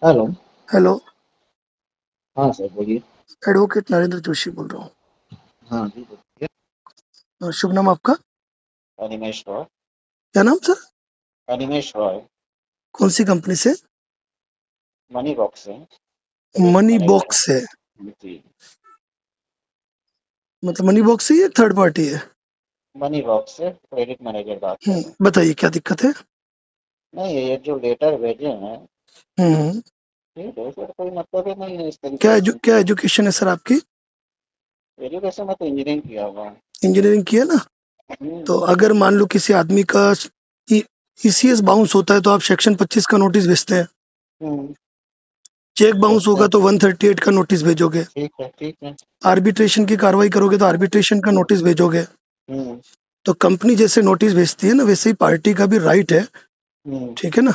Hello. Hello. हाँ sir, बोलिए। Advocate Narendra Joshi बोल रहा हाँ जी, बोलिए। हूँ। शुभ नाम आपका? अनिमेश रॉय। क्या नाम सर? अनिमेश रॉय। कौन सी कंपनी से? मनी बॉक्स से क्रेडिट मनी मैनेजर बॉक्स से? हूँ जी। मतलब मनी बॉक्स से, ये थर्ड पार्टी है? मनी बॉक्स से क्रेडिट मैनेजर बात कर रहे हैं। बताइए क्या दिक्कत है? नहीं, ये जो लेटर भेजे हैं, हम्म। ठीक है सर, कोई मतलब ही नहीं है इस तरीके से। क्या एजुकेशन है सर आपकी? एजुकेशन में तो इंजीनियरिंग किया हुआ है। इंजीनियरिंग की है ना? तो हम्म। अगर मान लो किसी आदमी का ईसीएस बाउंस होता है तो आप सेक्शन 25 का नोटिस भेजते हैं। हम्म। चेक बाउंस देखते होगा हैं। तो 138 का नोटिस भेजोगे। ठीक है, ठीक है। आर्बिट्रेशन की कार्रवाई करोगे तो आर्बिट्रेशन का नोटिस भेजोगे। हम्म। तो कंपनी जैसे नोटिस भेजती है ना, वैसे ही पार्टी का भी राइट है। हम्म। ठीक है ना?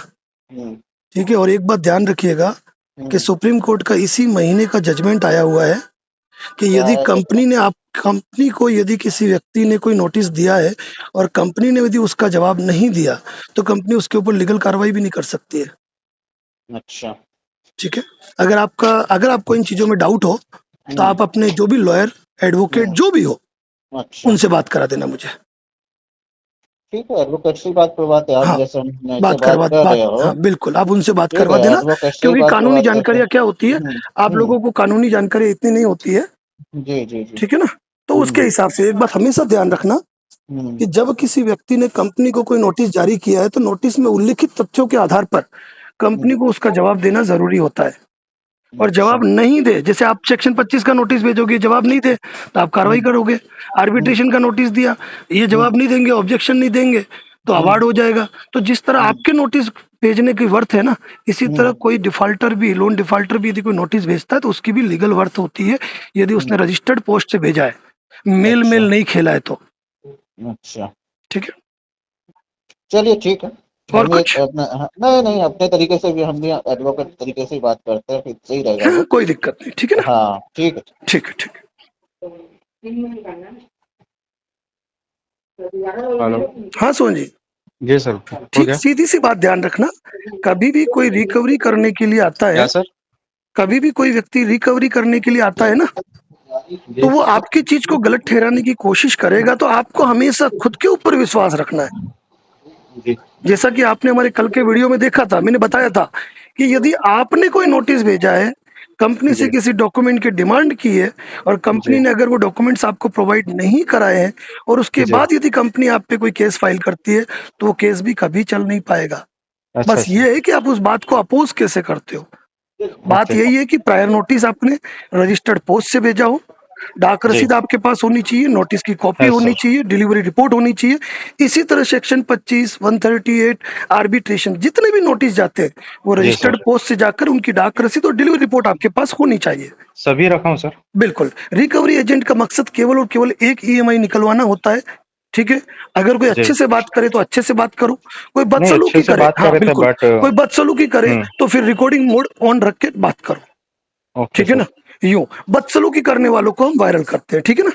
हम्म। ठीक है। और एक बात ध्यान रखिएगा कि हम्म। सुप्रीम कोर्ट का इसी महीने का जजमेंट आया हुआ है कि क्या यदि है कंपनी जजमेंट? ने आप कंपनी को यदि किसी व्यक्ति ने कोई नोटिस दिया है और कंपनी ने यदि उसका जवाब नहीं दिया तो कंपनी उसके ऊपर लीगल कार्रवाई भी नहीं कर सकती है। अच्छा। ठीक है। अगर आपको इन चीजों में डाउट हो तो हम्म। आप अपने जो भी लॉयर, एडवोकेट हम्म। जो भी हो, अच्छा। उनसे बात करा देना मुझे। ठीक है, एडवोकेसी बात करवाते हैं आप, हाँ, जैसे हमसे बात कर बात रहे हो। हाँ बिल्कुल, आप उनसे बात ठीक करवा है, देना। एडवोकेसी क्योंकि बात कानूनी करवाते हैं फिर। जानकारियां क्या होती है, आप हम्म। लोगों को कानूनी जानकारी इतनी नहीं होती है। जी जी जी। ठीक है ना? तो उसके हम्म। हिसाब से एक बात हमेशा ध्यान रखना हम्म। कि जब किसी व्यक्ति ने कंपनी को कोई नोटिस जारी किया है तो नोटिस में उल्लिखित तथ्यों के आधार पर कंपनी हम्म। को उसका जवाब देना जरूरी होता है। और अच्छा। जवाब नहीं दे, जैसे आप सेक्शन 25 का नोटिस भेजोगे, जवाब नहीं दे तो आप कार्रवाई हम्म। करोगे। हम्म। आर्बिट्रेशन का नोटिस दिया, ये हम्म। जवाब नहीं देंगे, ऑब्जेक्शन नहीं देंगे तो हम्म। अवार्ड हो जाएगा। तो जिस तरह हम्म। आपके नोटिस भेजने की वर्थ है ना, इसी तरह हम्म। कोई डिफॉल्टर भी, लोन डिफॉल्टर भी यदि कोई नोटिस भेजता है तो उसकी भी लीगल वर्थ होती है, यदि हम्म। उसने रजिस्टर्ड पोस्ट से भेजा है, मेल अच्छा। मेल नहीं खेला है तो। अच्छा। ठीक है। चलिए, ठीक है। और हम एक कुछ? अपना, हाँ, नहीं नहीं, अपने तरीके से भी हम भी एडवोकेट तरीके से ही बात करते हैं, फिर सही रहेगा हाँ, वो। कोई दिक्कत नहीं। ठीक है ना? हाँ, ठीक है। ठीक है, ठीक है। हेलो। हाँ सोन जी। जी सर, हो ठीक, गया। सीधी सी बात ध्यान रखना, कभी भी कोई रिकवरी करने के लिए आता क्या है, सर? कभी भी कोई व्यक्ति रिकवरी करने के लिए आता है ना, तो जी वो आपकी चीज को गलत ठहराने की कोशिश करेगा, तो आपको हमेशा खुद के ऊपर विश्वास रखना है। जी जैसा कि आपने हमारे कल के वीडियो में देखा था, मैंने बताया था कि यदि आपने कोई नोटिस भेजा है, कंपनी से जी किसी डॉक्यूमेंट की डिमांड की है और कंपनी जी ने अगर वो डॉक्यूमेंट्स आपको प्रोवाइड नहीं कराए हैं और उसके जी। बाद यदि कंपनी आप पे कोई केस फाइल करती है तो वो केस भी कभी चल नहीं पाएगा। अच्छा बस अच्छा। ये है कि आप उस बात को अपोज कैसे करते हो। बात ओके। यही है कि प्रायर नोटिस आपने रजिस्टर्ड पोस्ट से भेजा हो, डाक जी। रसीद आपके पास होनी चाहिए, नोटिस की कॉपी यस होनी सर। चाहिए, डिलीवरी रिपोर्ट होनी चाहिए। इसी तरह सेक्शन 25, 138, आर्बिट्रेशन जितने भी नोटिस जाते हैं वो जी रजिस्टर्ड सर, पोस्ट से जाकर उनकी डाक रसीद और डिलीवरी रिपोर्ट आपके पास होनी चाहिए। सभी रखा हूँ सर। बिल्कुल। रिकवरी एजेंट का मकसद केवल और केवल एक ईएमआई निकलवाना होता है। ठीक है। अगर कोई जी। अच्छे से बात करे तो अच्छे से बात करो, कोई नहीं, अच्छे बदसलूकी से करे, बात हाँ करे थे बिल्कुल, बट कोई बदसलूकी करे तो फिर रिकॉर्डिंग मोड ऑन रख के बात करो। ओके ठीक है ना? सर। यूं बदसलूकी करने वालों को हम वायरल करते हैं। ठीक है ना?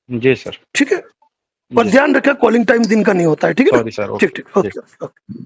जी सर। ठीक है। और जी। ध्यान रखें, कॉलिंग टाइम दिन का नहीं होता है। ठीक है ना? Sorry sir. ठीक ओके। ठीक, जी। Okay okay.